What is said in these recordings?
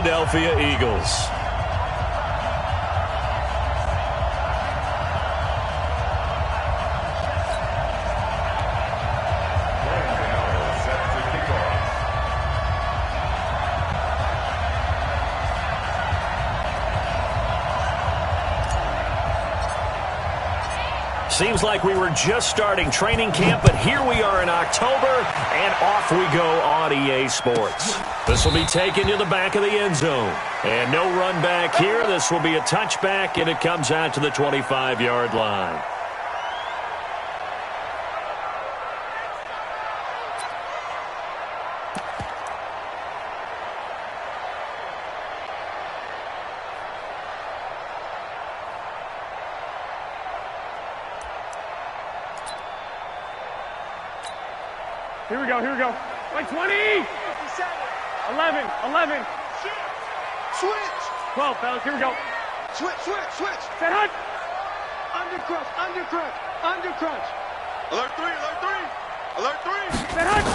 Philadelphia Eagles. Seems like we were just starting training camp, but here we are in October, and off we go on EA Sports. This will be taken to the back of the end zone. And no run back here. This will be a touchback, and it comes out to the 25-yard line. Here we go, here we go. Like 20! 11, 11. Switch! 12, fellas, here we go. Switch! Set hunt! Under crunch! Alert 3! Set hunt!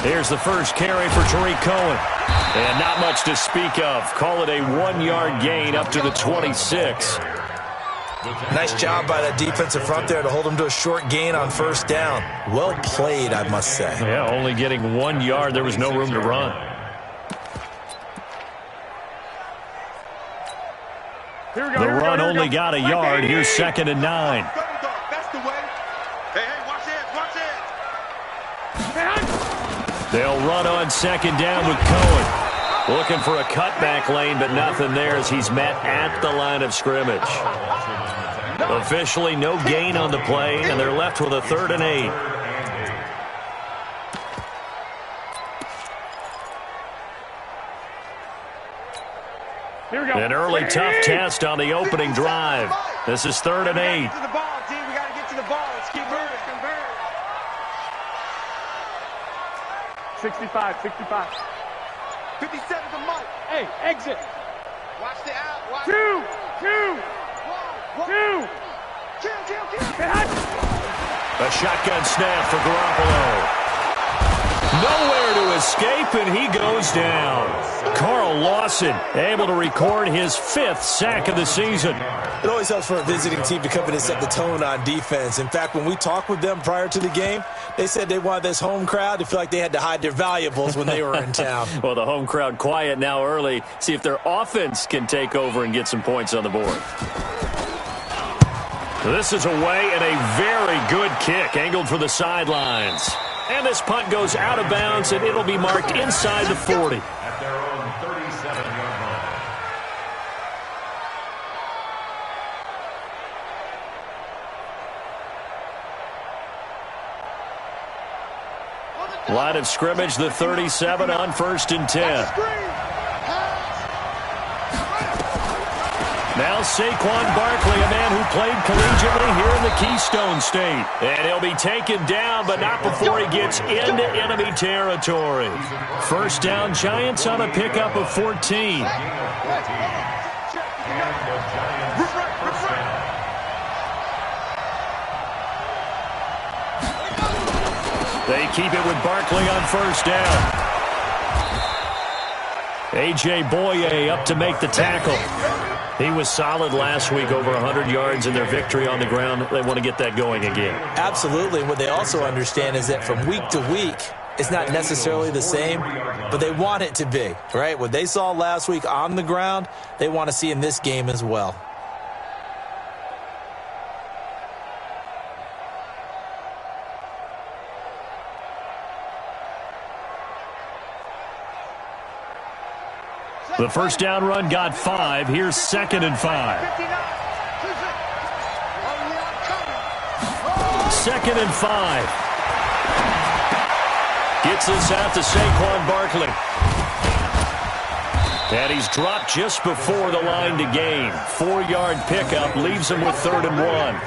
Here's the first carry for Tariq Cohen. And not much to speak of. Call it a 1-yard gain up to the 26. Nice job by that defensive front there to hold him to a short gain on first down. Well played, I must say. Yeah, only getting 1 yard. There was no room to run. Here we go, The here we run go, here we only go. got a yard. Here's 2nd and 9. That's the way. Hey, watch it! Set hunt! They'll run on 2nd down with Cohen. Looking for a cutback lane, but nothing there as he's met at the line of scrimmage. Officially, no gain on the play, and they're left with a 3rd and 8. Here we go. An early tough test on the opening drive. This is 3rd and 8. We gotta get to the ball. Let's keep moving. 65. 57 to Mike. Hey, exit. Watch the out. Watch. 2. Kill. Set hunt! A shotgun snap for Garoppolo. Nowhere to escape, and he goes down. Carl Lawson able to record his 5th sack of the season. It always helps for a visiting team to come in and set the tone on defense. In fact, when we talked with them prior to the game, they said they wanted this home crowd to feel like they had to hide their valuables when they were in town. Well, the home crowd quiet now early. See if their offense can take over and get some points on the board. This is away and a very good kick angled for the sidelines. And this punt goes out of bounds, and it'll be marked inside the 40. At their own 37-yard line. Line of scrimmage, the 37 on 1st and 10. Now Saquon Barkley, a man who played collegiately here in the Keystone State. And he'll be taken down, but not before he gets into enemy territory. First down, Giants on a pickup of 14. They keep it with Barkley on first down. A.J. Boye up to make the tackle. He was solid last week, over 100 yards in their victory on the ground. They want to get that going again. Absolutely. What they also understand is that from week to week, it's not necessarily the same, but they want it to be, right? What they saw last week on the ground, they want to see in this game as well. The first down run got 5. Here's 2nd and 5. 2nd and 5. Gets this out to Saquon Barkley. And he's dropped just before the line to gain. 4-yard pickup leaves him with 3rd and 1.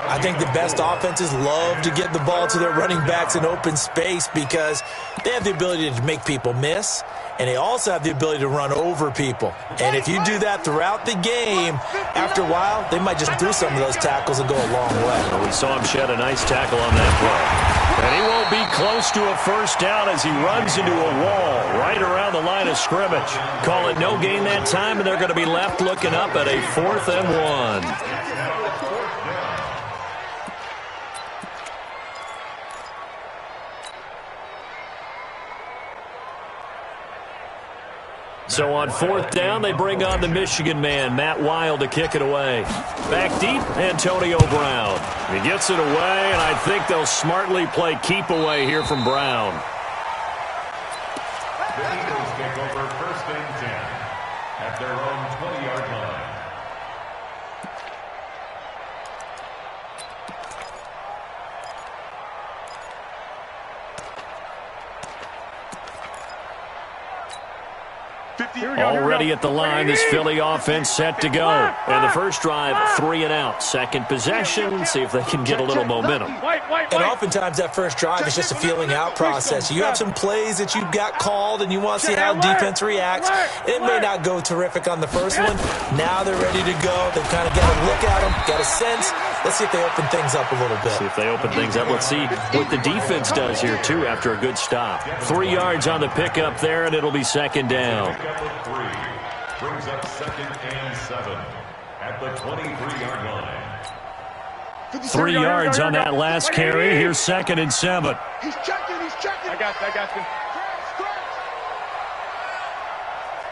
I think the best offenses love to get the ball to their running backs in open space because they have the ability to make people miss, and they also have the ability to run over people. And if you do that throughout the game, after a while, they might just do some of those tackles and go a long way. Well, we saw him shed a nice tackle on that play. And he won't be close to a first down as he runs into a wall right around the line of scrimmage. Call it no gain that time, and they're going to be left looking up at a 4th and 1. So on 4th down, they bring on the Michigan man, Matt Wild, to kick it away. Back deep, Antonio Brown. He gets it away, and I think they'll smartly play keep away here from Brown. The Eagles take over 1st and 10 at their own 20-yard line. Already at the line, this Philly offense set to go. And the first drive, 3 and out. Second possession, see if they can get a little momentum. And oftentimes that first drive is just a feeling out process. You have some plays that you've got called and you want to see how defense reacts. It may not go terrific on the first one. Now they're ready to go. They've kind of got a look at them, got a sense. Let's see if they open things up a little bit. See if they open things up. Let's see what the defense does here, too, after a good stop. 3 yards on the pickup there, and it'll be 2nd down. Brings up 2nd and 7 at the 23-yard line. 3 yards on that last carry. Here's 2nd and 7. He's checking. I got you.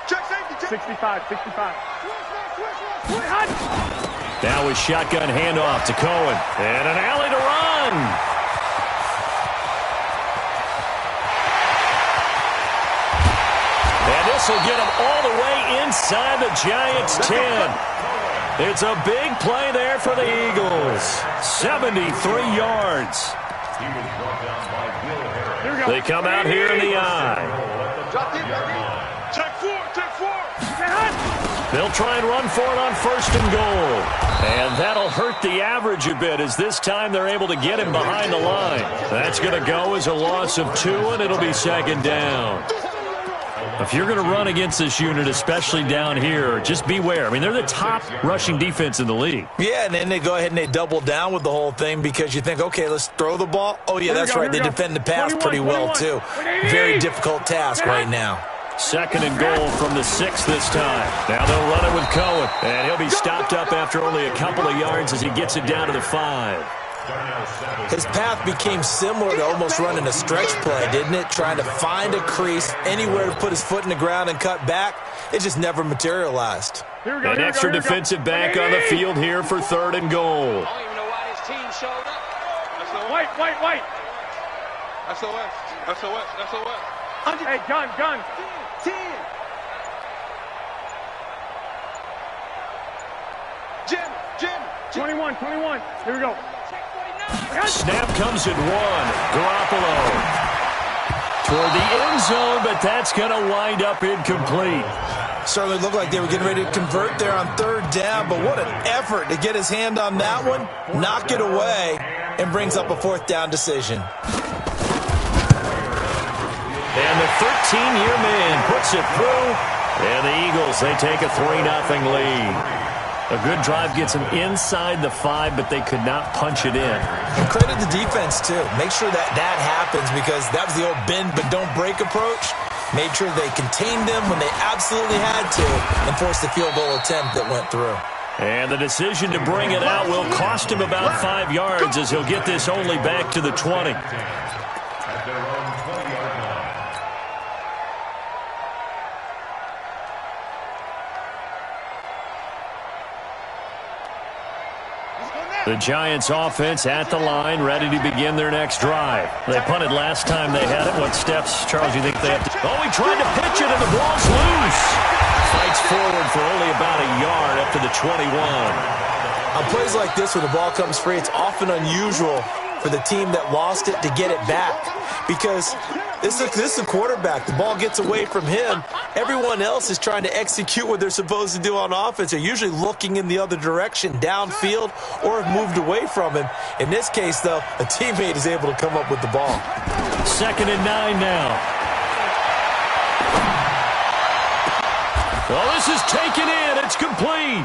Check safety. 65. Now with shotgun handoff to Cohen. And an alley to run. And this will get him all the way inside the Giants' 10. It's a big play there for the Eagles. 73 yards. He was brought down by Will Harris. They come out here in the eye. Check 4. They'll try and run for it on 1st and goal. And that'll hurt the average a bit as this time they're able to get him behind the line. That's going to go as a loss of 2, and it'll be 2nd down. If you're going to run against this unit, especially down here, just beware. I mean, they're the top rushing defense in the league. Yeah, and then they go ahead and they double down with the whole thing because you think, okay, let's throw the ball. Oh, yeah, that's right. They defend the pass pretty well, too. Very difficult task right now. 2nd and goal from the 6 this time. Now they'll run it with Cohen. And he'll be stopped up after only a couple of yards as he gets it down to the 5. His path became similar to almost running a stretch play, didn't it? Trying to find a crease, anywhere to put his foot in the ground and cut back. It just never materialized. An extra defensive back on the field here for 3rd and goal. I don't even know why this team showed up. White. SOS. Hey, gun. 10. Jim. 21. Here we go. Snap comes at 1. Garoppolo toward the end zone, but that's going to wind up incomplete. Certainly looked like they were getting ready to convert there on 3rd down, but what an effort to get his hand on that one, knock it away, and brings up a 4th down decision. And the 13-year man puts it through, and the Eagles, they take a 3-0 lead. A good drive gets them inside the 5, but they could not punch it in. And credit the defense, too. Make sure that happens because that was the old bend but don't break approach. Made sure they contained them when they absolutely had to and forced the field goal attempt that went through. And the decision to bring it out will cost him about 5 yards as he'll get this only back to the 20. At their own 20-yard line. The Giants offense at the line, ready to begin their next drive. They punted last time they had it. What steps, Charles, do you think they have to... Oh, he tried to pitch it, and the ball's loose. Fights forward for only about a yard up to the 21. On plays like this, when the ball comes free, it's often unusual for the team that lost it to get it back. Because this is a quarterback. The ball gets away from him. Everyone else is trying to execute what they're supposed to do on offense. They're usually looking in the other direction, downfield, or have moved away from him. In this case, though, a teammate is able to come up with the ball. 2nd and 9 now. Well, this is taken in. It's complete.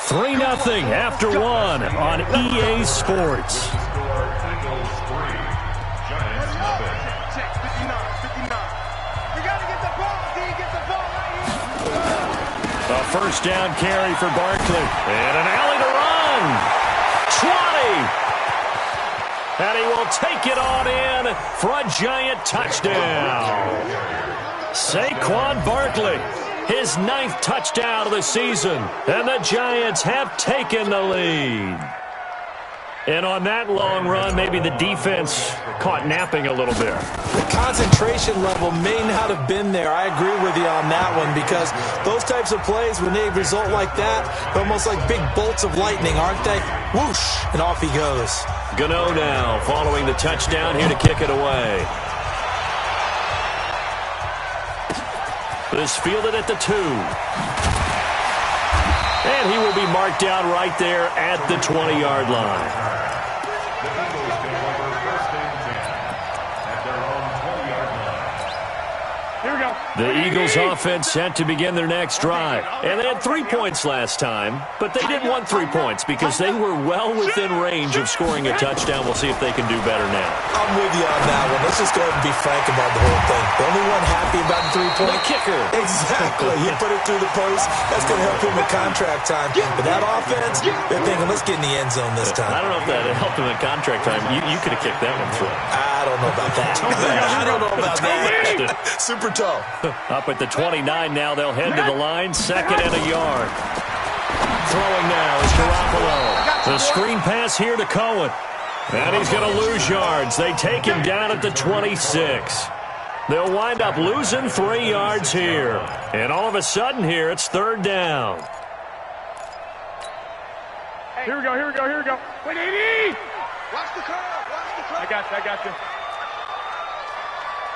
3-0 after 1 on EA Sports. A first down carry for Barkley. And an alley to run. 20. And he will take it on in for a Giant touchdown. Saquon Barkley, his 9th touchdown of the season. And the Giants have taken the lead. And on that long run, maybe the defense caught napping a little bit. The concentration level may not have been there. I agree with you on that one, because those types of plays, when they result like that, they're almost like big bolts of lightning, aren't they? Whoosh, and off he goes. Gano now following the touchdown here to kick it away. This fielded at the 2. And he will be marked down right there at the 20-yard line. The Eagles take over 1st and 10 at their own 20-yard line. Here we go. The Eagles offense set to begin their next drive. And they had 3 points last time, but they didn't want 3 points because they were well within range of scoring a touchdown. We'll see if they can do better now. I'm with you on that one. Let's just go ahead and be frank about the whole thing. The only one happy about the 3-point? The kicker. Exactly. He put it through the post. That's going to help him with contract time. But that offense, they're thinking, let's get in the end zone this time. I don't know if that helped him in contract time. You could have kicked that one through. I don't know about that. I don't know about that. Super toe. Up at the 29 now, they'll head to the line. 2nd and a yard. Throwing now is Garoppolo. The screen pass here to Cohen. And he's going to lose yards. They take him down at the 26. They'll wind up losing 3 yards here. And all of a sudden here, it's 3rd down. Here we go, here we go, here we go. Wait, 80! Watch the curve. Watch the curve. I got you.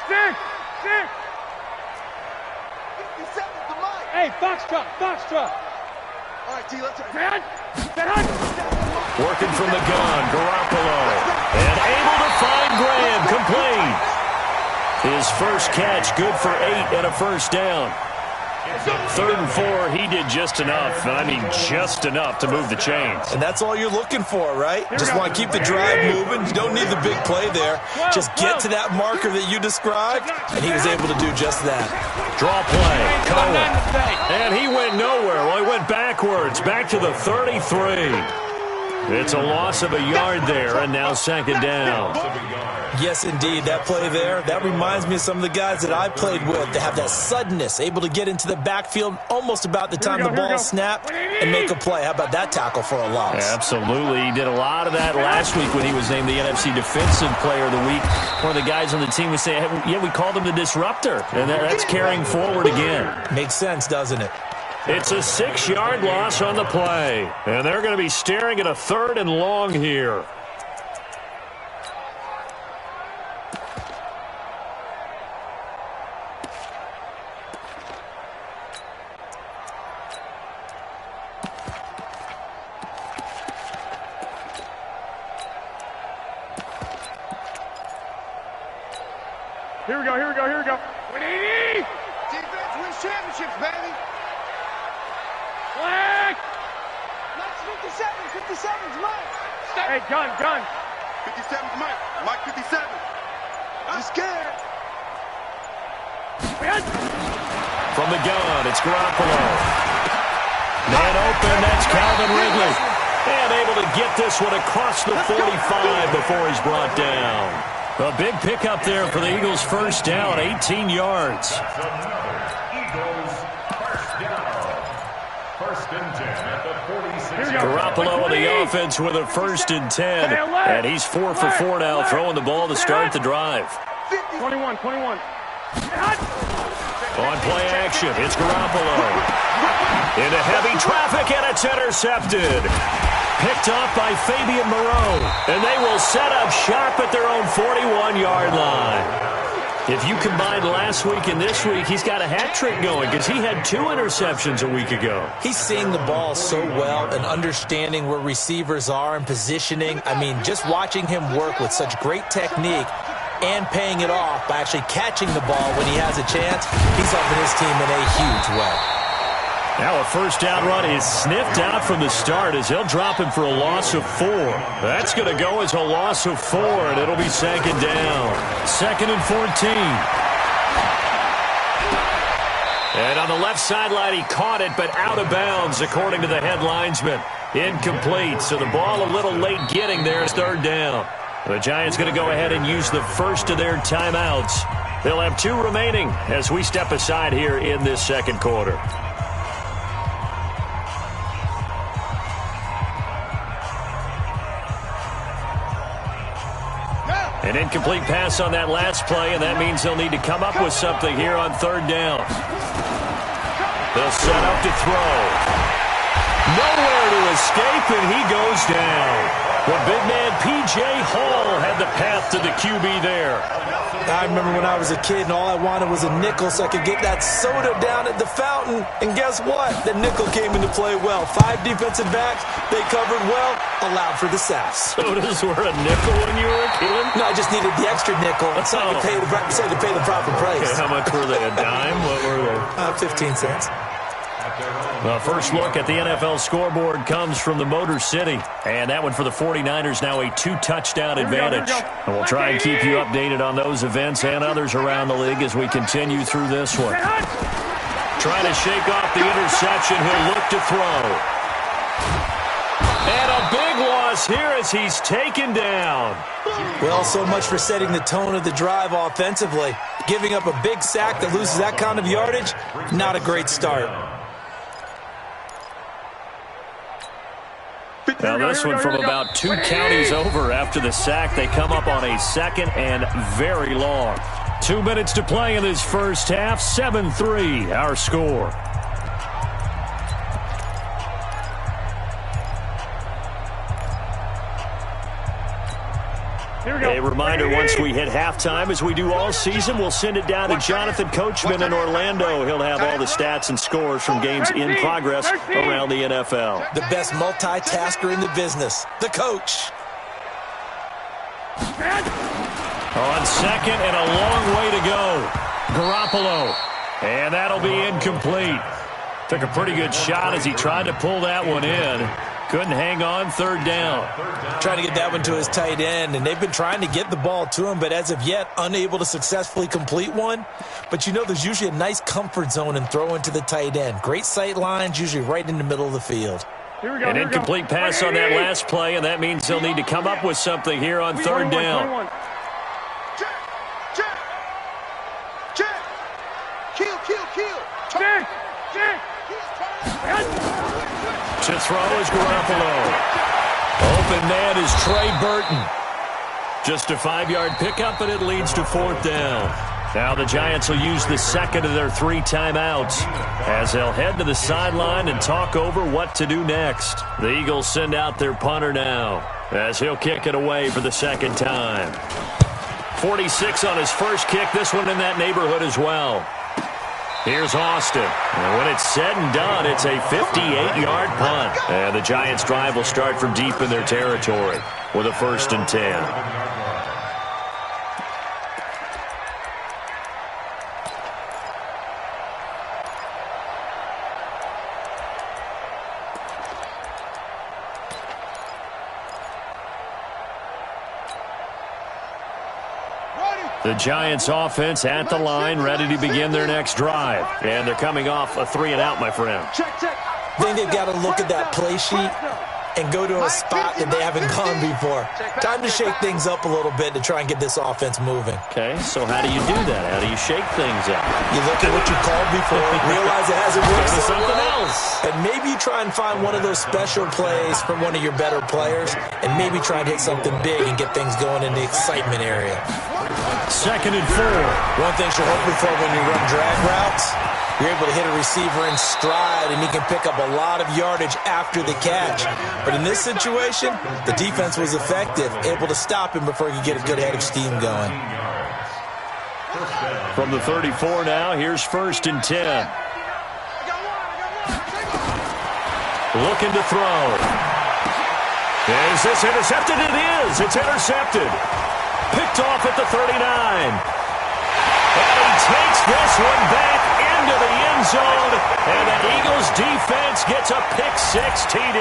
6! 57 to Mike. Hey, Foxtrot! All right, T, let's go. Stand! Working from the gun, Garoppolo. And able to find Graham, complete. His first catch, good for 8 and a first down. 3rd and 4, he did just enough. I mean, just enough to move the chains. And that's all you're looking for, right? Just want to keep the drive moving. You don't need the big play there. Just get to that marker that you described, and he was able to do just that. Draw play, Cohen. And he went nowhere. Well, he went backwards, back to the 33. It's a loss of a yard there, and now 2nd down. Yes, indeed. That play there, that reminds me of some of the guys that I played with. They have that suddenness, able to get into the backfield almost about the time the ball snapped and make a play. How about that tackle for a loss? Absolutely. He did a lot of that last week when he was named the NFC Defensive Player of the Week. One of the guys on the team would say, yeah, we called him the disruptor. And that's carrying forward again. Makes sense, doesn't it? It's a 6-yard loss on the play. And they're going to be staring at a 3rd and long here. Here we go. 180! Defense wins championships, baby. Flag! Mike's 57. 57's Mike. Hey, gun. 57's Mike. Mike 57. I'm scared. From the gun, it's Garoppolo. Man open, that's Calvin Ridley. And able to get this one across the 45 before he's brought down. A big pickup there for the Eagles' first down, 18 yards. That's another Eagles first down. 1st and 10 at the 46. Garoppolo on the offense with a 1st and 10. And he's 4 for 4 now, throwing the ball to start the drive. 21. On play action, it's Garoppolo. Into heavy traffic, and it's intercepted. Picked off by Fabian Moreau. And they will set up shop at their own 41-yard line. If you combine last week and this week, he's got a hat trick going because he had 2 interceptions a week ago. He's seeing the ball so well and understanding where receivers are and positioning. I mean, just watching him work with such great technique and paying it off by actually catching the ball when he has a chance, he's helping his team in a huge way. Now a first down run is sniffed out from the start as they'll drop him for a loss of 4. That's going to go as a loss of 4, and it'll be second down. 2nd and 14. And on the left sideline, he caught it, but out of bounds, according to the head linesman. Incomplete, so the ball a little late getting there. It's 3rd down. The Giants going to go ahead and use the first of their timeouts. They'll have 2 remaining as we step aside here in this second quarter. An incomplete pass on that last play, and that means they'll need to come up with something here on 3rd down. They'll set up to throw. Nowhere to escape, and he goes down. Well, big man P.J. Hall had the path to the QB there. I remember when I was a kid and all I wanted was a nickel so I could get that soda down at the fountain. And guess what? The nickel came into play well. 5 defensive backs, they covered well, allowed for the sacks. Sodas were a nickel when you were a kid? No, I just needed the extra nickel so I could pay the proper price. Okay, how much were they? A dime? What were they? 15 cents. The first look at the NFL scoreboard comes from the Motor City. And that one for the 49ers, now a 2-touchdown advantage. And we'll try and keep you updated on those events and others around the league as we continue through this one. Trying to shake off the interception. He'll look to throw. And a big loss here as he's taken down. Well, so much for setting the tone of the drive offensively. Giving up a big sack that loses that kind of yardage, not a great start. Now this one from about 2 counties over after the sack. They come up on a 2nd and very long. 2 minutes to play in this first half. 7-3 our score. A reminder, once we hit halftime, as we do all season, we'll send it down to Jonathan Coachman in Orlando. He'll have all the stats and scores from games in progress around the NFL. The best multitasker in the business, the coach. On 2nd and a long way to go. Garoppolo. And that'll be incomplete. Took a pretty good shot as he tried to pull that one in. Couldn't hang on. 3rd down. Trying to get that one to his tight end, and they've been trying to get the ball to him, but as of yet, unable to successfully complete one. But you know there's usually a nice comfort zone in throwing to the tight end. Great sight lines, usually right in the middle of the field. An incomplete pass on that last play, and that means they'll need to come up with something here on 3rd down. To throw is Garoppolo. Open man is Trey Burton. Just a 5-yard pickup, but it leads to 4th down. Now the Giants will use the 2nd of their 3 timeouts as they'll head to the sideline and talk over what to do next. The Eagles send out their punter now as he'll kick it away for the 2nd time. 46 on his first kick, this one in that neighborhood as well. Here's Austin. And when it's said and done, it's a 58-yard punt. And the Giants' drive will start from deep in their territory with a 1st and 10. The Giants offense at the line, ready to begin their next drive. And they're coming off a 3-and-out, my friend. I think they've got to look at that play sheet and go to a spot that they haven't gone before. Time to shake things up a little bit to try and get this offense moving. Okay, so how do you do that? How do you shake things up? You look at what you called before, realize it hasn't worked so something well, else. and maybe you try and find one of those special plays from one of your better players, and maybe try and hit something big and get things going in the excitement area. 2nd and 4. One thing you're hoping for when you run drag routes, you're able to hit a receiver in stride, and he can pick up a lot of yardage after the catch. But in this situation, the defense was effective, able to stop him before he could get a good head of steam going. From the 34 now, here's 1st and 10. Looking to throw. Is this intercepted? It is. It's intercepted. Picked off at the 39. And he takes this one back into the end zone. And the Eagles defense gets a pick-6 TD.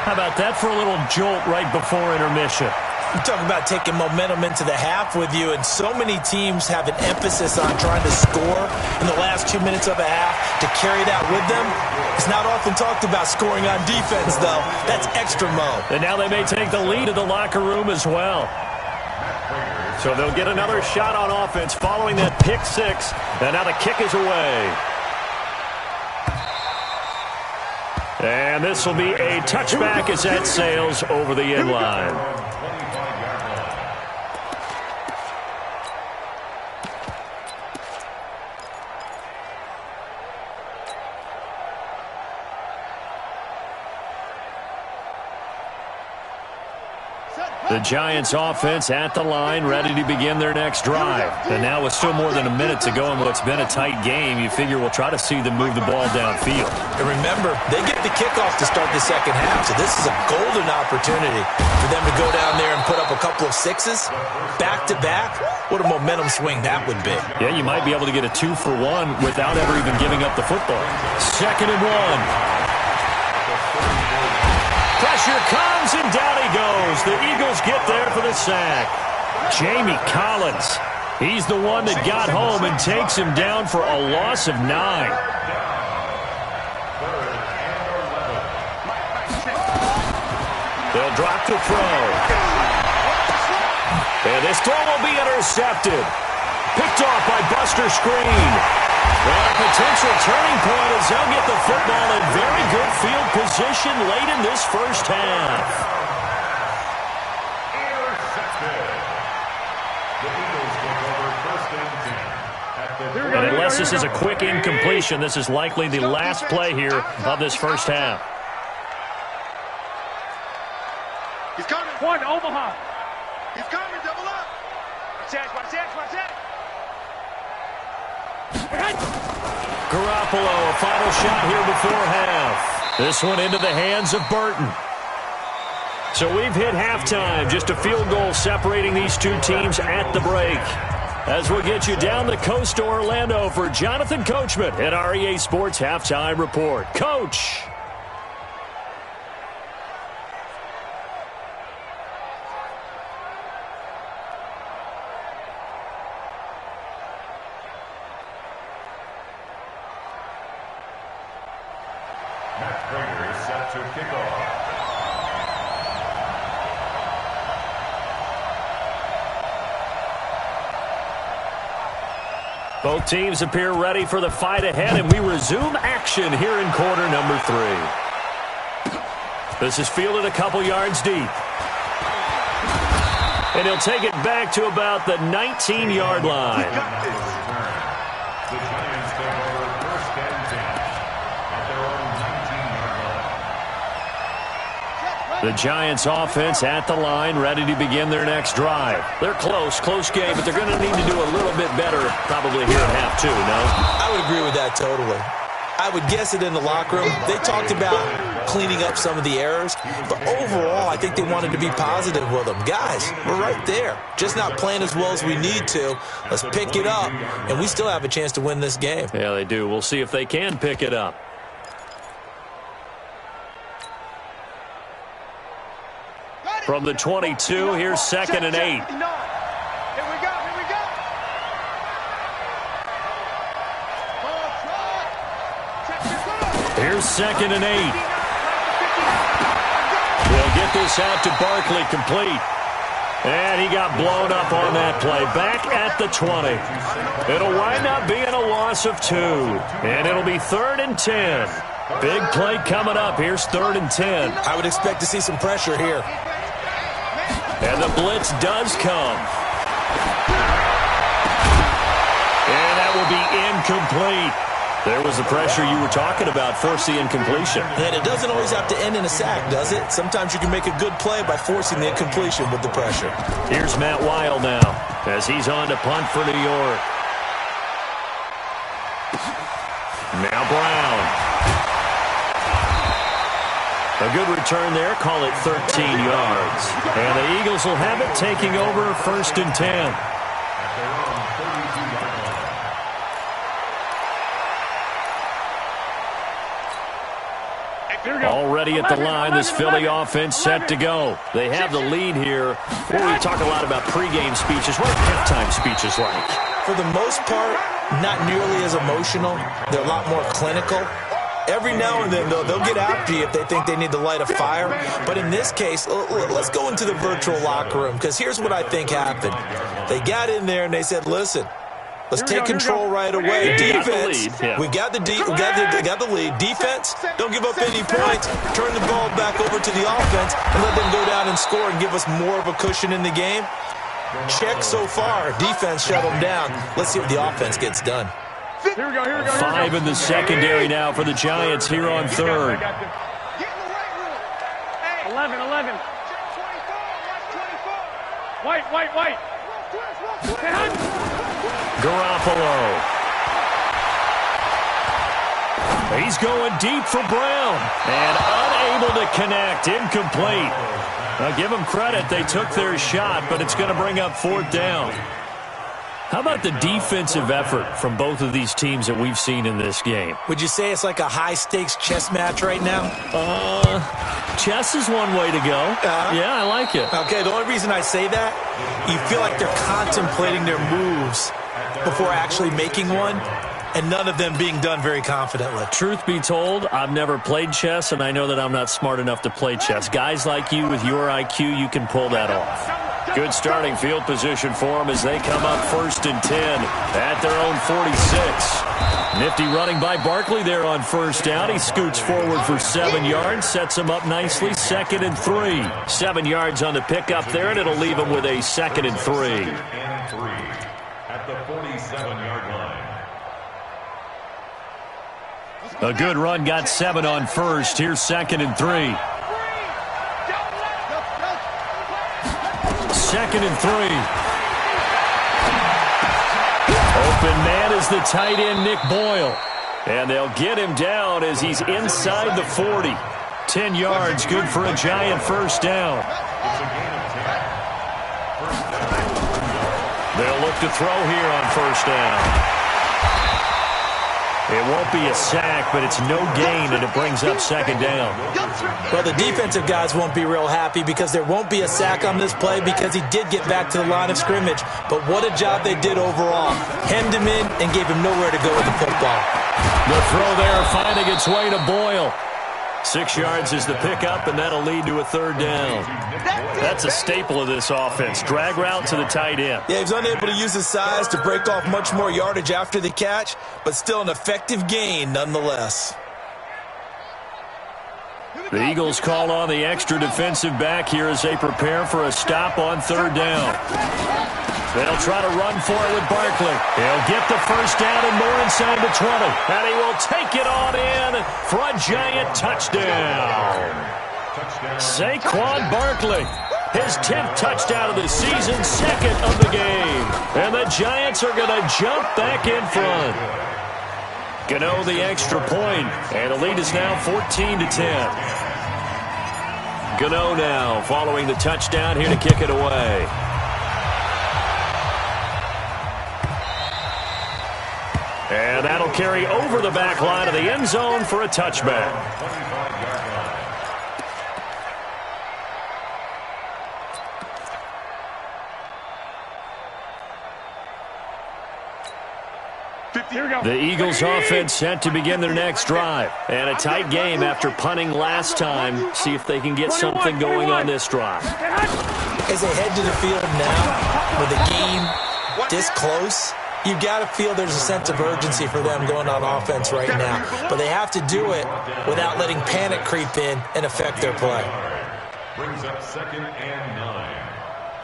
How about that for a little jolt right before intermission? You talk about taking momentum into the half with you, and so many teams have an emphasis on trying to score in the last 2 minutes of a half to carry that with them. It's not often talked about scoring on defense, though. That's extra mode. And now they may take the lead in the locker room as well. So they'll get another shot on offense following that pick-6, and now the kick is away. And this will be a touchback as that sails over the end line. The Giants offense at the line, ready to begin their next drive. And now with still more than a minute to go in what's been a tight game, you figure we'll try to see them move the ball downfield. And remember, they get the kickoff to start the second half, so this is a golden opportunity for them to go down there and put up a couple of 6s back-to-back. What a momentum swing that would be. Yeah, you might be able to get a 2-for-1 without ever even giving up the football. 2nd and 1. Pressure comes, and down he goes. The Eagles get there for the sack. Jamie Collins, he's the one that got home and takes him down for a loss of 9. They'll drop to throw. And this throw will be intercepted. Picked off by Buster Screen. And a potential turning point as they'll get the football in very good field position late in this first half. And unless this is a quick incompletion, this is likely the last play here of this first half. He's coming. One, Omaha. He's coming. Double up. Watch that. Watch that. Watch that. Garoppolo, a final shot here before half. This one into the hands of Burton. So we've hit halftime. Just a field goal separating these two teams at the break. As we'll get you down the coast to Orlando for Jonathan Coachman at REA Sports Halftime Report. Coach. Set to kick off. Both teams appear ready for the fight ahead, and we resume action here in quarter number 3. This is fielded a couple yards deep. And he'll take it back to about the 19-yard line. The Giants take over 1st and 10 at their own 19-yard line. The Giants offense at the line, ready to begin their next drive. They're close game, but they're going to need to do a little bit better probably here at half 2, no? I would agree with that totally. I would guess it in the locker room. They talked about cleaning up some of the errors, but overall, I think they wanted to be positive with them. Guys, we're right there. Just not playing as well as we need to. Let's pick it up, and we still have a chance to win this game. Yeah, they do. We'll see if they can pick it up. From the 22, here's 2nd and 8. Here we go. Here we go. Here's 2nd and 8. They'll get this out to Barkley, complete. And he got blown up on that play. Back at the 20. It'll wind up being a loss of 2. And it'll be 3rd and 10. Big play coming up. Here's 3rd and 10. I would expect to see some pressure here. And the blitz does come. And that will be incomplete. There was the pressure you were talking about, force the incompletion. And it doesn't always have to end in a sack, does it? Sometimes you can make a good play by forcing the incompletion with the pressure. Here's Matt Weil now as he's on to punt for New York. Now Brown. A good return there, call it 13 yards. And the Eagles will have it taking over 1st and 10. Already at the line, this Philly offense set to go. They have the lead here. Well, we talk a lot about pregame speeches. What are halftime speeches like? For the most part, not nearly as emotional. They're a lot more clinical. Every now and then, they'll get after you if they think they need to light a fire. But in this case, let's go into the virtual locker room, because here's what I think happened. They got in there and they said, listen, let's take control right away. Defense, we got the lead. Defense, don't give up any points. Turn the ball back over to the offense and let them go down and score and give us more of a cushion in the game. Check so far. Defense shut them down. Let's see what the offense gets done. Here we go, here we go. 5 in the secondary now for the Giants here on 3rd. 11. White. Garoppolo. He's going deep for Brown. And unable to connect. Incomplete. Now give them credit. They took their shot, but it's going to bring up 4th down. How about the defensive effort from both of these teams that we've seen in this game? Would you say it's like a high-stakes chess match right now? Chess is one way to go. Yeah, I like it. Okay, the only reason I say that, you feel like they're contemplating their moves before actually making one, and none of them being done very confidently. Truth be told, I've never played chess, and I know that I'm not smart enough to play chess. Guys like you with your IQ, you can pull that off. Good starting field position for them as they come up 1st and 10 at their own 46. Nifty running by Barkley there on 1st down. He scoots forward for 7 yards, sets him up nicely, 2nd and 3. 7 yards on the pickup there, and it'll leave him with a 2nd and 3. At the 47-yard line. A good run, got 7 on 1st. Here's 2nd and 3. 2nd and 3. Open man is the tight end, Nick Boyle. And they'll get him down as he's inside the 40. 10 yards, good for a Giant 1st down. They'll look to throw here on 1st down. It won't be a sack, but it's no gain, and it brings up 2nd down. Well, the defensive guys won't be real happy because there won't be a sack on this play because he did get back to the line of scrimmage. But what a job they did overall. Hemmed him in and gave him nowhere to go with the football. The throw there finding its way to Boyle. 6 yards is the pickup, and that'll lead to a 3rd down. That's a staple of this offense. Drag route to the tight end. Yeah, he's unable to use his size to break off much more yardage after the catch, but still an effective gain nonetheless. The Eagles call on the extra defensive back here as they prepare for a stop on 3rd down. They'll try to run for it with Barkley. He'll get the 1st down and more inside the 20. And he will take it on in for a Giant touchdown. Saquon Barkley, his 10th touchdown of the season, 2nd of the game. And the Giants are going to jump back in front. Gano the extra point, and the lead is now 14-10. Gano now following the touchdown here to kick it away. And that'll carry over the back line of the end zone for a touchback. Here we go. The Eagles offense set to begin their next drive. And a tight game after punting last time. See if they can get something going on this drive. As they head to the field now, with the game this close, you've got to feel there's a sense of urgency for them going on offense right now. But they have to do it without letting panic creep in and affect their play. Brings up 2nd and 9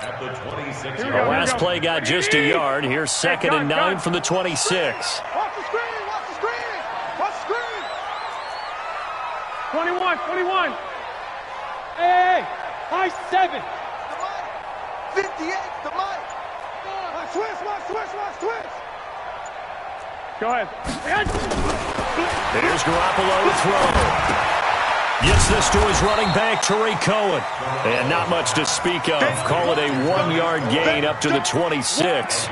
at the 26. The last play got just a yard. Here's 2nd and 9 from the 26. Watch the screen, watch the screen, watch the screen. 21. Hey, high 7. 58, the mic. Watch twist. Go ahead. Here's Garoppolo to throw. Gets this to his running back, Tariq Cohen. And not much to speak of. Call it a 1-yard gain up to the 26.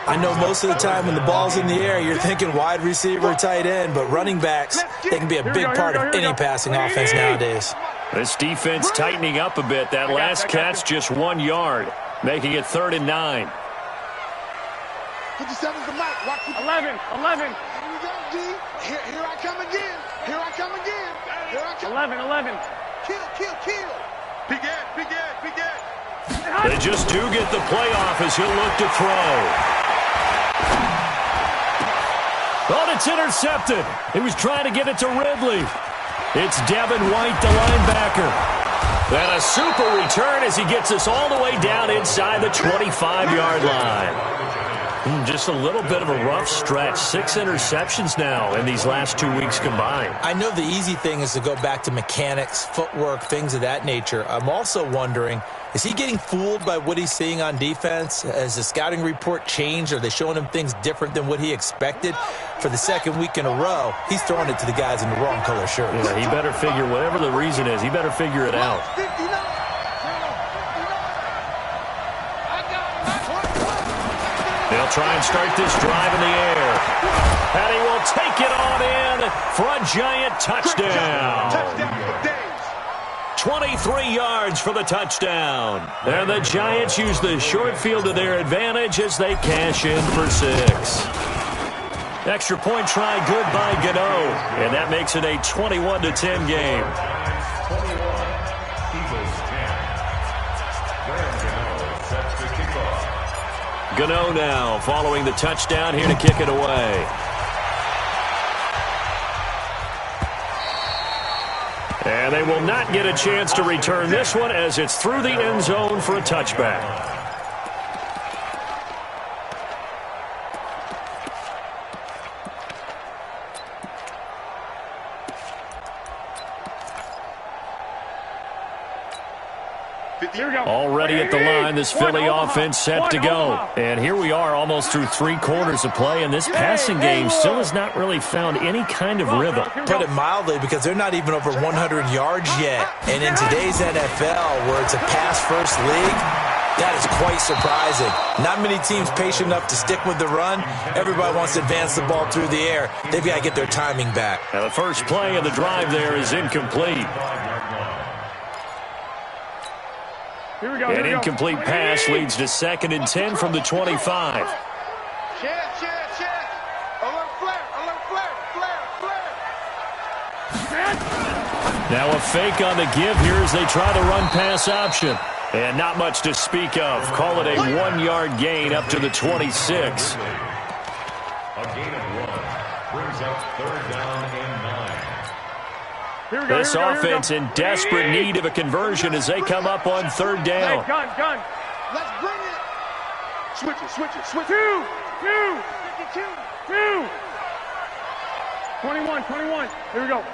I know most of the time when the ball's in the air, you're thinking wide receiver, tight end, but running backs, they can be a big part of any passing offense nowadays. This defense tightening up a bit. That last catch just 1 yard, making it 3rd and 9. 57's the mic. Watch it. 11. Here we go, D. Here I come again. Here I come. 11. Kill. Big Ed. They just do get the play off as he'll look to throw. Oh, it's intercepted. He was trying to get it to Ridley. It's Devin White, the linebacker. And a super return as he gets us all the way down inside the 25-yard line. Just a little bit of a rough stretch. 6 interceptions now in these last 2 weeks combined. I know the easy thing is to go back to mechanics, footwork, things of that nature. I'm also wondering, is he getting fooled by what he's seeing on defense? Has the scouting report changed? Are they showing him things different than what he expected? For the 2nd week in a row, he's throwing it to the guys in the wrong color shirts. Yeah, he better figure, whatever the reason is, he better figure it out. They'll try and start this drive in the air. And he will take it on in for a giant touchdown. 23 yards for the touchdown. And the Giants use the short field to their advantage as they cash in for 6. Extra point try good by Gano. And that makes it a 21-10 game. Gano now following the touchdown here to kick it away. And they will not get a chance to return this one as it's through the end zone for a touchback. Already at the line, this Philly offense set to go. And here we are almost through 3 quarters of play, and this passing game still has not really found any kind of rhythm. Put it mildly, because they're not even over 100 yards yet. And in today's NFL, where it's a pass-first league, that is quite surprising. Not many teams patient enough to stick with the run. Everybody wants to advance the ball through the air. They've got to get their timing back. Now the first play of the drive there is incomplete. An incomplete pass leads to 2nd and 10 from the 25. Alert flare. Now a fake on the give here as they try the run-pass option. And not much to speak of. Call it a 1-yard gain up to the 26. A gain of 1 brings up 3rd down and 9. This offense in desperate need of a conversion as they come up on 3rd down. Gun. Let's bring it. Switch it. Two. 21. Here we go.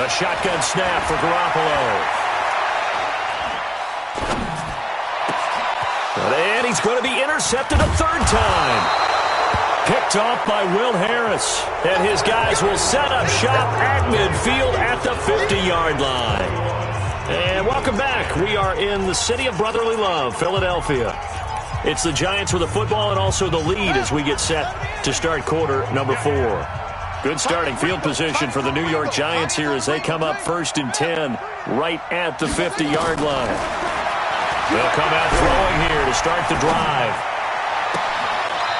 A shotgun snap for Garoppolo. And he's going to be intercepted a 3rd time. Picked off by Will Harris. And his guys will set up shop at midfield at the 50-yard line. And welcome back. We are in the city of brotherly love, Philadelphia. It's the Giants with the football and also the lead as we get set to start quarter number 4. Good starting field position for the New York Giants here as they come up 1st and 10 right at the 50-yard line. They'll come out throwing here to start the drive.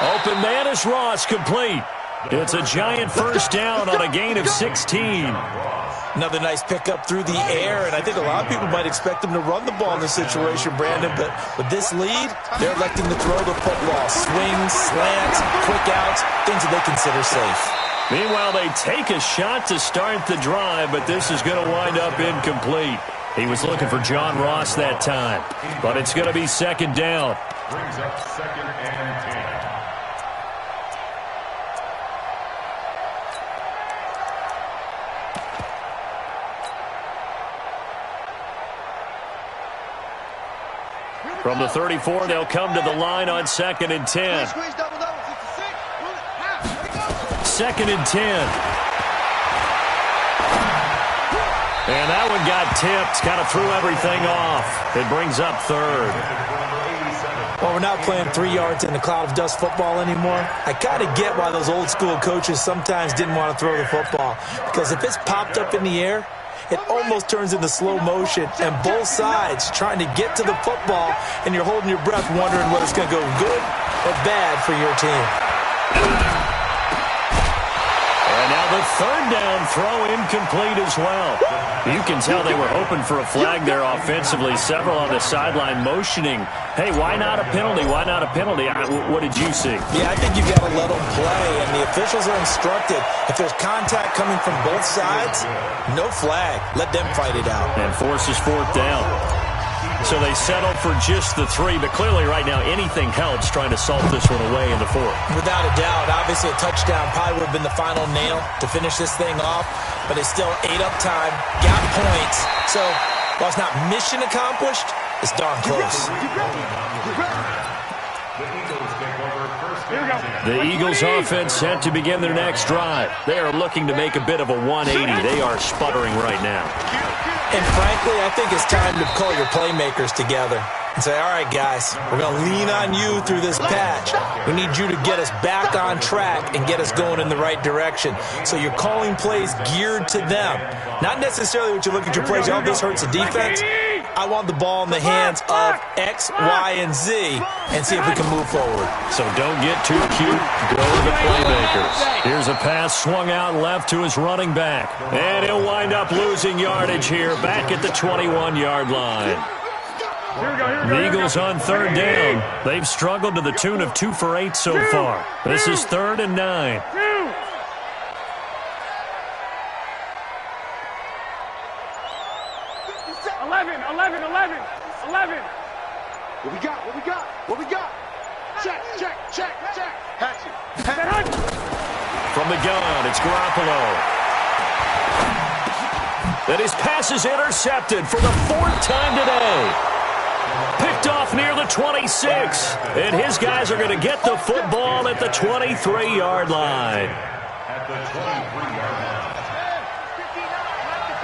Open man is Ross, complete. It's a Giant first down on a gain of 16. Another nice pickup through the air, and I think a lot of people might expect them to run the ball in this situation, Brandon, but with this lead, they're electing to throw the football. Swings, slants, quick outs, things that they consider safe. Meanwhile, they take a shot to start the drive, but this is going to wind up incomplete. He was looking for John Ross that time, but it's going to be second down. Brings up second and 10. From the 34, they'll come to the line on second and 10. Second and 10. And that one got tipped, kind of threw everything off. It brings up third. Well, we're not playing 3 yards in the cloud of dust football anymore. I kind of get why those old school coaches sometimes didn't want to throw the football. Because if it's popped up in the air, it almost turns into slow motion, and both sides trying to get to the football, and you're holding your breath wondering whether it's going to go good or bad for your team. And now the third down throw incomplete as well. You can tell they were hoping for a flag there offensively. Several on the sideline motioning, hey, why not a penalty? Why not a penalty? What did you see? Yeah, I think you've got to let them play, and the officials are instructed. If there's contact coming from both sides, no flag. Let them fight it out. And forces fourth down. So they settle for just the 3, but clearly right now anything helps trying to salt this one away in the fourth. Without a doubt, obviously a touchdown probably would have been the final nail to finish this thing off, but it's still ate up time, got points. So while it's not mission accomplished, it's darn close. The Eagles offense set to begin their next drive. They are looking to make a bit of a 180. They are sputtering right now. And frankly, I think it's time to call your playmakers together and say, all right, guys, we're going to lean on you through this patch. We need you to get us back on track and get us going in the right direction. So you're calling plays geared to them. Not necessarily what you look at your plays, oh, this hurts the defense. I want the ball in the hands of X, Y, and Z and see if we can move forward. So don't get too cute. Go to the playmakers. Here's a pass swung out left to his running back. And he'll wind up losing yardage here back at the 21-yard line. The Eagles on third down. They've struggled to the tune of 2 for 8 so far. This is 3rd and 9. What we got? What we got? What we got? Check. Hatchet. From the gun, it's Garoppolo. And his pass is intercepted for the 4th time today. Picked off near the 26. And his guys are going to get the football at the 23-yard line. At the 23-yard line.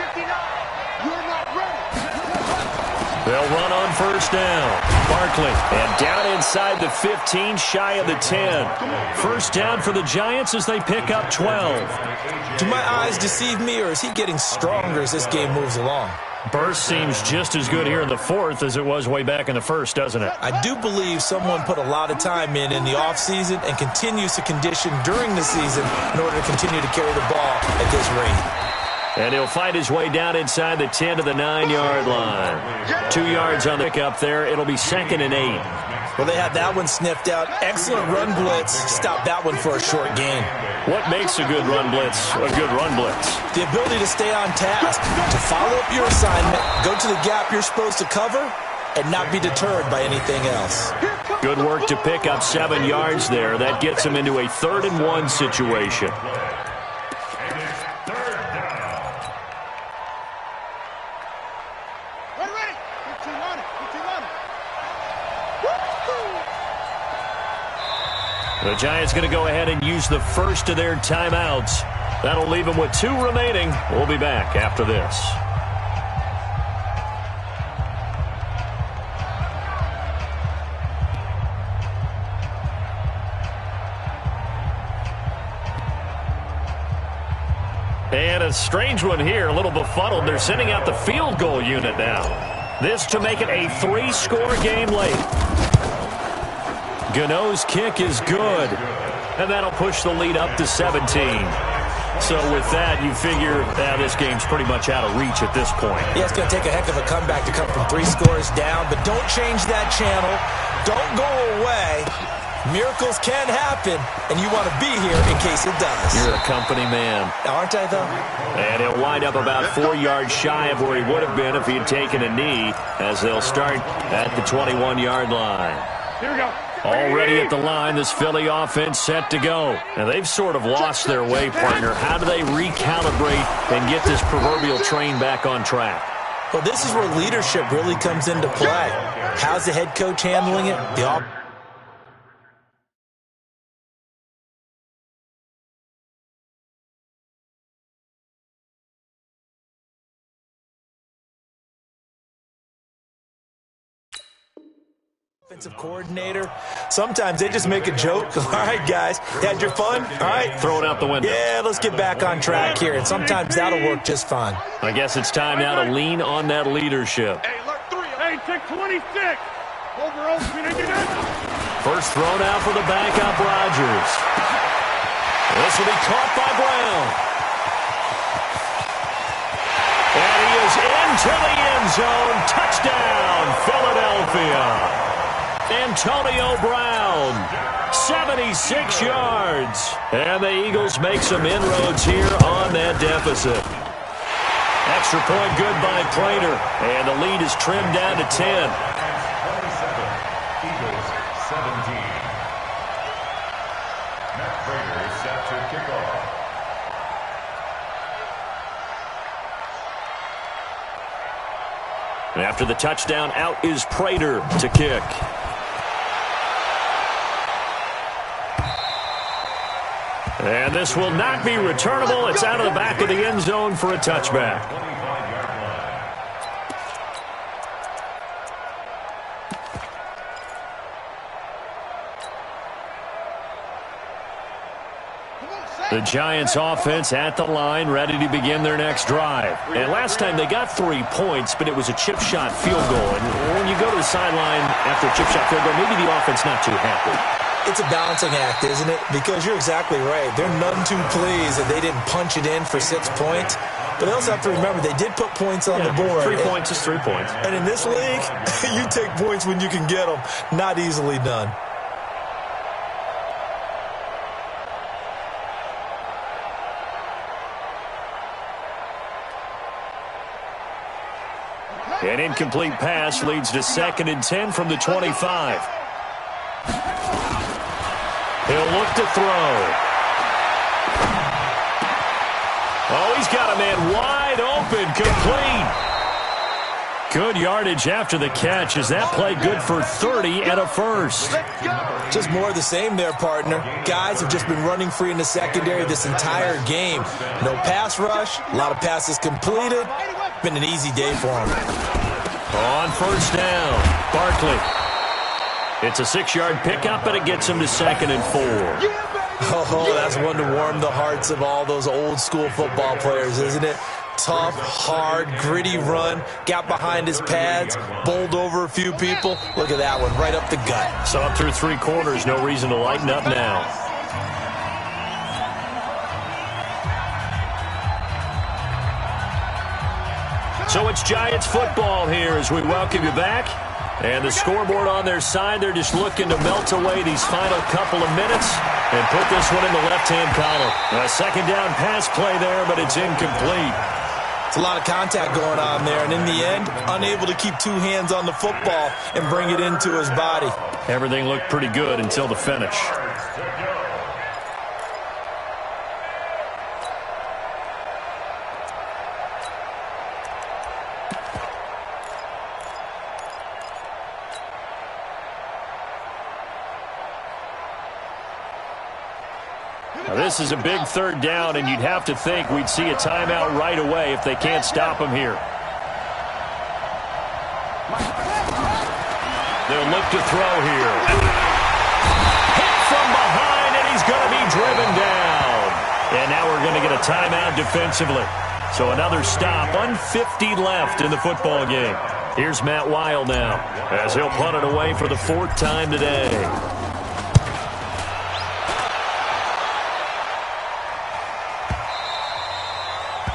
59. You're not ready. They'll run on first down. Barkley, and down inside the 15, shy of the 10. First down for the Giants as they pick up 12. Do my eyes deceive me, or is he getting stronger as this game moves along? Burst seems just as good here in the 4th as it was way back in the 1st, doesn't it? I do believe someone put a lot of time in the offseason and continues to condition during the season in order to continue to carry the ball at this rate. And he'll find his way down inside the 10 to the 9-yard line. 2 yards on the pickup there. It'll be 2nd and 8. Well, they had that one sniffed out. Excellent run blitz. Stop that one for a short gain. What makes a good run blitz a good run blitz? The ability to stay on task, to follow up your assignment, go to the gap you're supposed to cover, and not be deterred by anything else. Good work to pick up 7 yards there. That gets him into a 3rd and 1 situation. The Giants going to go ahead and use the first of their timeouts. That'll leave them with 2 remaining. We'll be back after this. And a strange one here, a little befuddled. They're sending out the field goal unit now. This to make it a 3-score game late. Gano's kick is good, and that'll push the lead up to 17. So with that, you figure this game's pretty much out of reach at this point. Yeah, it's going to take a heck of a comeback to come from 3 scores down, but don't change that channel. Don't go away. Miracles can happen, and you want to be here in case it does. You're a company man. Aren't I, though? And he'll wind up about 4 yards shy of where he would have been if he had taken a knee, as they'll start at the 21-yard line. Here we go. Already at the line, this Philly offense set to go. And they've sort of lost their way, partner. How do they recalibrate and get this proverbial train back on track? Well, this is where leadership really comes into play. How's the head coach handling it? The offensive coordinator. Sometimes they just make a joke. All right, guys, had your fun? All right. Throw it out the window. Yeah, let's get back on track here, and sometimes that'll work just fine. I guess it's time now to lean on that leadership. Hey, check 26. Over. First thrown out for the backup, Rodgers. This will be caught by Brown. And he is into the end zone. Touchdown, Philadelphia. Antonio Brown, 76 yards. And the Eagles make some inroads here on that deficit. Extra point good by Prater. And the lead is trimmed down to 10. 27, Eagles 17. Matt Prater is set to kick off. And after the touchdown, out is Prater to kick. And this will not be returnable. It's out of the back of the end zone for a touchback. 25-yard line. The Giants offense at the line, ready to begin their next drive. And last time they got 3 points, but it was a chip shot field goal. And when you go to the sideline after a chip shot field goal, maybe the offense not too happy. It's a balancing act, isn't it? Because you're exactly right. They're none too pleased that they didn't punch it in for 6 points. But they also have to remember they did put points on the board. 3 points is 3 points. And in this league, you take points when you can get them. Not easily done. An incomplete pass leads to 2nd and 10 from the 25. He'll look to throw. Oh, he's got a man wide open, complete. Good yardage after the catch. Is that play good for 30 and a first? Just more of the same there, partner. Guys have just been running free in the secondary this entire game. No pass rush, a lot of passes completed. Been an easy day for them. On first down, Barkley. It's a 6-yard pickup, and it gets him to 2nd and 4. Oh, that's one to warm the hearts of all those old-school football players, isn't it? Tough, hard, gritty run. Got behind his pads, bowled over a few people. Look at that one, right up the gut. So up through 3 quarters, no reason to lighten up now. So it's Giants football here as we welcome you back. And the scoreboard on their side, they're just looking to melt away these final couple of minutes and put this one in the left-hand column. A 2nd down pass play there, but it's incomplete. It's a lot of contact going on there, and in the end, unable to keep 2 hands on the football and bring it into his body. Everything looked pretty good until the finish. Now, this is a big 3rd down, and you'd have to think we'd see a timeout right away if they can't stop him here. They'll look to throw here. Hit from behind, and he's going to be driven down. And now we're going to get a timeout defensively. So another stop, 1:50 left in the football game. Here's Matt Weil now, as he'll punt it away for the 4th time today.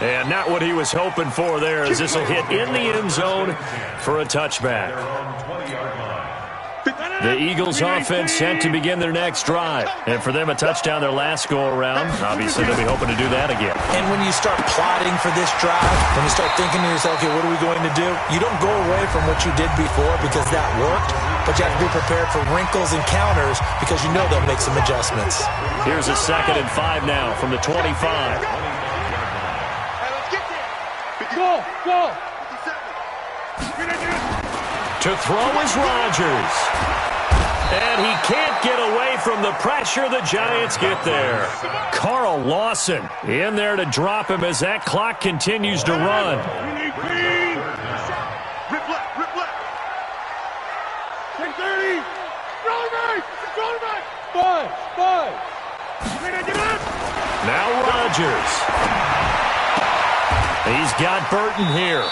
And not what he was hoping for there, as this will hit in the end zone for a touchback. The Eagles offense set to begin their next drive. And for them, a touchdown their last go-around. Obviously, they'll be hoping to do that again. And when you start plotting for this drive, when you start thinking to yourself, okay, what are we going to do? You don't go away from what you did before because that worked, but you have to be prepared for wrinkles and counters because you know they'll make some adjustments. Here's a 2nd and 5 now from the 25. Go! To throw is Rodgers. And he can't get away from the pressure. The Giants get there. Carl Lawson in there to drop him as that clock continues to run. Rip left. 630. Rolling back. 5. Get up. Now Rodgers. He's got Burton here.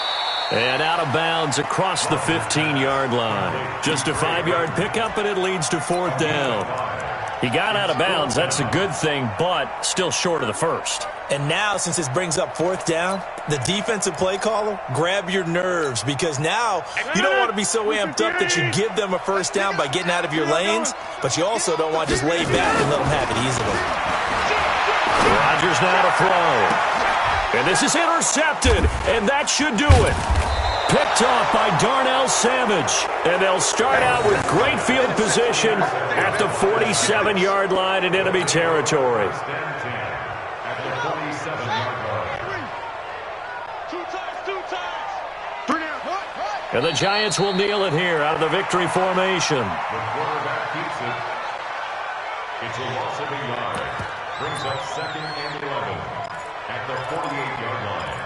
And out of bounds across the 15-yard line. Just a 5-yard pickup, and it leads to 4th down. He got out of bounds. That's a good thing, but still short of the first. And now, since this brings up 4th down, the defensive play caller, grab your nerves, because now you don't want to be so amped up that you give them a 1st down by getting out of your lanes, but you also don't want to just lay back and let them have it easily. Rodgers now to throw. And this is intercepted, and that should do it. Picked off by Darnell Savage. And they'll start out with great field position at the 47-yard line in enemy territory. And the Giants will kneel it here out of the victory formation. The quarterback keeps it. It's a loss of a yard. Brings up 2nd and 11 at the 48-yard line.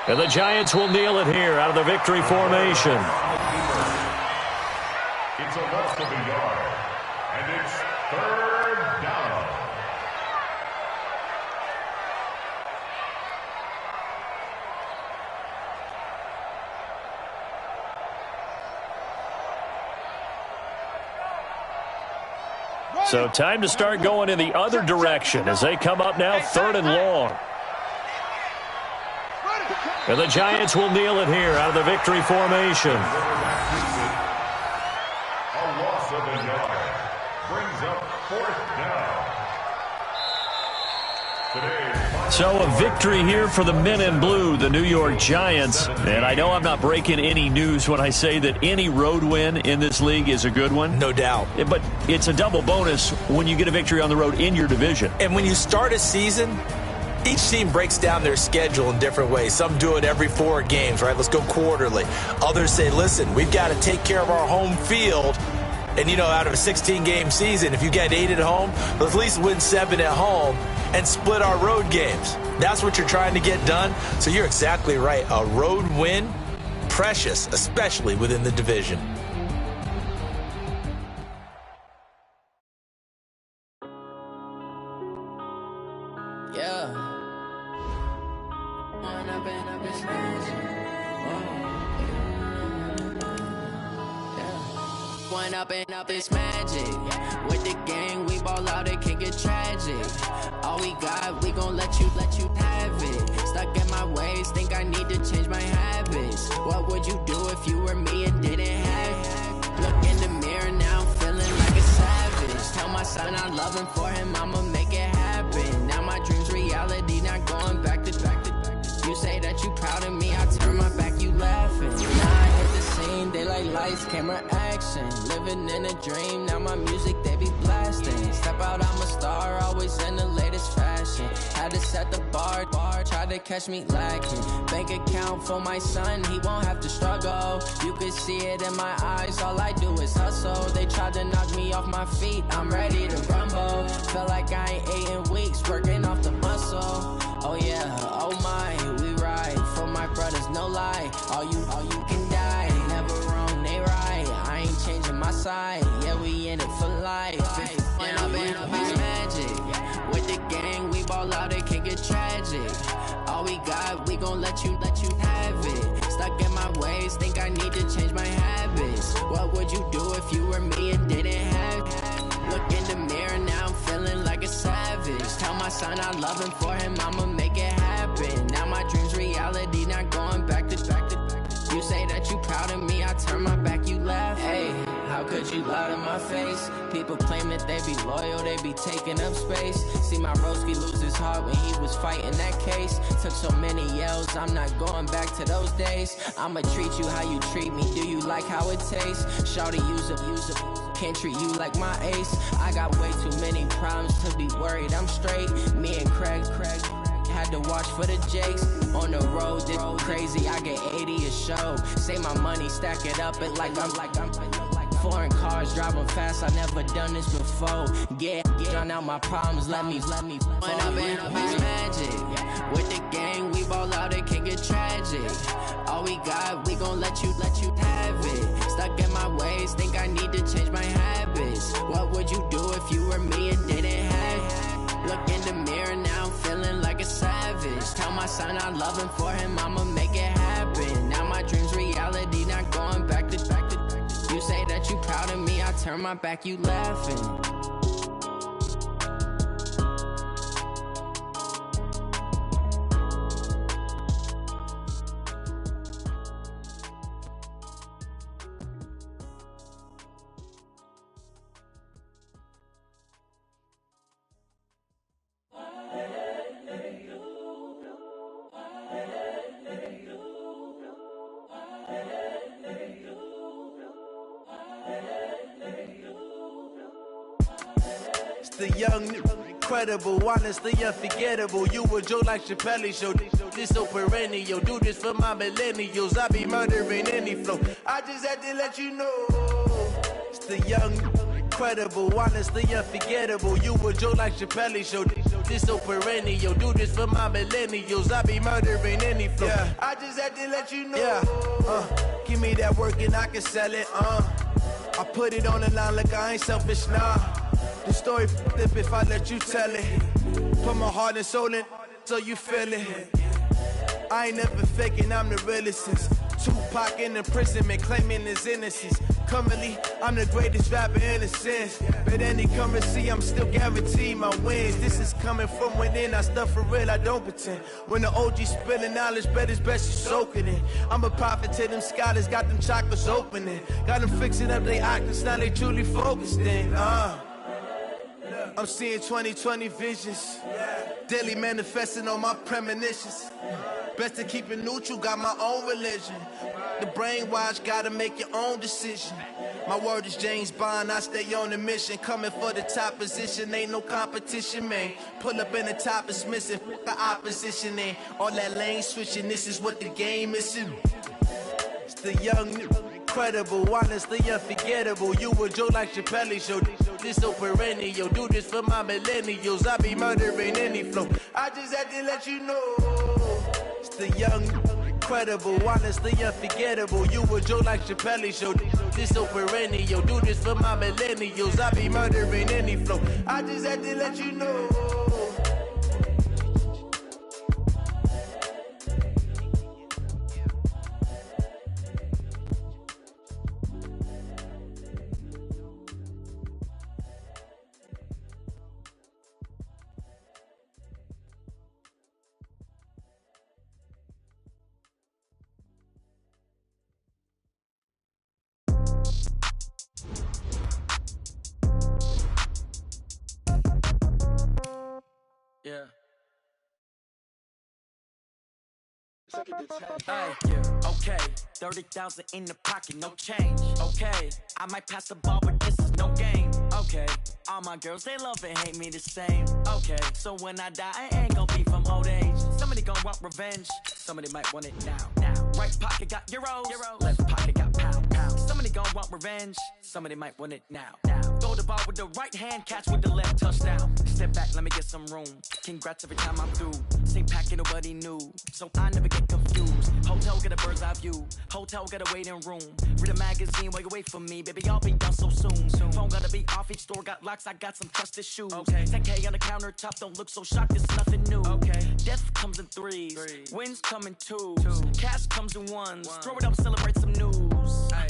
And the Giants will kneel it here out of the victory formation. It's a loss of a yard, and it's 3rd down. So time to start going in the other direction as they come up now 3rd and long. And the Giants will kneel it here out of the victory formation. A loss of a yard. Brings up 4th down. So a victory here for the men in blue, the New York Giants. And I know I'm not breaking any news when I say that any road win in this league is a good one. No doubt. But it's a double bonus when you get a victory on the road in your division. And when you start a season, each team breaks down their schedule in different ways. Some do it every 4 games, right? Let's go quarterly. Others say, listen, we've got to take care of our home field. And, you know, out of a 16-game season, if you get 8 at home, let's at least win 7 at home and split our road games. That's what you're trying to get done. So you're exactly right. A road win, precious, especially within the division. Up this magic with the gang, we ball out, it can get tragic. All we got, we gon' let you have it. Stuck in my ways, think I need to change my habits. What would you do if you were me and didn't have it? Look in the mirror now, I'm feeling like a savage. Tell my son I love him, for him I'ma make it happen. Now my dreams reality, not going back to. You say that you proud of me, I turn my back, you laughing. Now I hit the scene, they like lights, camera, action. Living in a dream, now my music, they be blasting. Step out, I'm a star, always in the latest fashion. Had to set the bar, try to catch me lacking. Bank account for my son, he won't have to struggle. You could see it in my eyes, all I do is hustle. They tried to knock me off my feet, I'm ready to rumble. Felt like I ain't ate in weeks, working off the muscle. tragic. All we got, we gon' let you have it. Stuck in my ways, think I need to change my habits. What would you do if you were me and didn't have it? Look in the mirror, now I'm feeling like a savage. Tell my son I love him, for him I'ma make it happen. Now my dream's reality, not going back to. You say that you proud of me, I turn my back, you laugh. Hey, how could you lie to my face? People claim that they be loyal, they be taking up space. See my broski lose his heart when he was fighting that case. Took so many yells, I'm not going back to those days. I'ma treat you how you treat me, do you like how it tastes? Shawty, use up, can't treat you like my ace. I got way too many problems to be worried, I'm straight. Me and Craig had to watch for the Jakes. On the road, this crazy, I get 80 a show. Say my money, stack it up, it like I'm foreign cars, driving fast, I never done this before. Get drown out my problems, let me When I've been up is magic. With the gang, we ball out, it can get tragic. All we got, we gon' let you have it. Stuck in my ways, think I need to change my habits. What would you do if you were me and didn't have it? Look in the mirror, now I'm feeling like a savage. Tell my son I love him, for him I'ma make it happen. Now my dream's reality, not going back to. You say that you proud of me, I turn my back, you laughing. The young, incredible, honestly unforgettable. You a joke like Chappelle show. This so perennial. Do this for my millennials. I be murdering any flow. I just had to let you know. It's the young, incredible, honestly unforgettable. You a joke like Chappelle show. This so perennial. Do this for my millennials. I be murdering any flow. Yeah. I just had to let you know. Yeah. Give me that work and I can sell it. I put it on the line like I ain't selfish, nah. The story flip if I let you tell it. Put my heart and soul in so you feel it. I ain't never faking, I'm the realest since Tupac in imprisonment, claiming his innocence. Currently, I'm the greatest rapper in a sense. But any currency, I'm still guaranteed my wins. This is coming from within, I stuff for real, I don't pretend. When the OG spilling knowledge, bet it's best you soak it in. I'm a prophet to them scholars, got them chakras opening. Got them fixing up their octaves, now they truly focused in. I'm seeing 2020 visions, daily manifesting on my premonitions. Best to keep it neutral, got my own religion. The brainwash, gotta make your own decision. My word is James Bond, I stay on the mission. Coming for the top position, ain't no competition, man. Pull up in the top is missing, fuck the opposition, ain't all that lane switching, this is what the game is. It's the young, incredible, honestly unforgettable. You a joke like Chappelle show. This so perennial. Do this for my millennials. I be murdering any flow. I just had to let you know. It's the young, incredible, honestly unforgettable. You a joke like Chappelle show. This so perennial. Do this for my millennials. I be murdering any flow. I just had to let you know. Yeah. Hey, yeah, okay, 30,000 in the pocket, no change. Okay, I might pass the ball, but this is no game. Okay, all my girls, they love and hate me the same. Okay, so when I die, I ain't gon' be from old age. Somebody gon' want revenge, somebody might want it now. Right pocket got euros, left pocket got pounds. Somebody gon' want revenge, somebody might want it now. Throw the ball with the right hand, catch with the left, touchdown. Sit back, let me get some room. Congrats every time I'm through. Same pack, ain't nobody new, so I never get confused. Hotel, get a bird's eye view. Hotel, got a waiting room. Read a magazine while you wait for me, baby, I'll be done so soon. Phone gotta be off, each store got locks, I got some trusted shoes. Okay. 10K on the countertop, don't look so shocked, it's nothing new. Okay. Death comes in threes, wins come in twos. Cash comes in ones, throw it up, celebrate some news. Ay.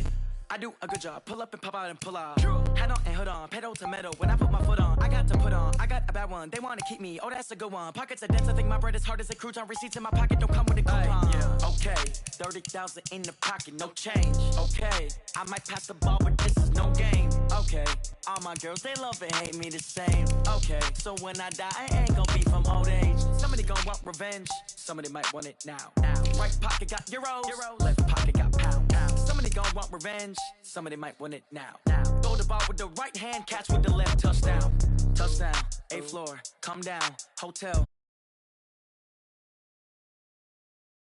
I do a good job, pull up and pop out and pull out. Hat on and hood on, pedal to metal. When I put my foot on, I got to put on. I got a bad one, they wanna keep me. Oh, that's a good one. Pockets are dense, I think my bread is hard as a crouton. Receipts in my pocket don't come with a coupon. Yeah. Okay, 30,000 in the pocket, no change. Okay, I might pass the ball, but this is no game. Okay, all my girls, they love and hate me the same. Okay, so when I die, I ain't gonna be from old age. Somebody gon' want revenge, somebody might want it now. Right pocket got euros, left pocket got pound. Somebody gon' want revenge, somebody might want it now. Throw the ball with the right hand, catch with the left, touchdown. Touchdown, 8th floor, come down, hotel.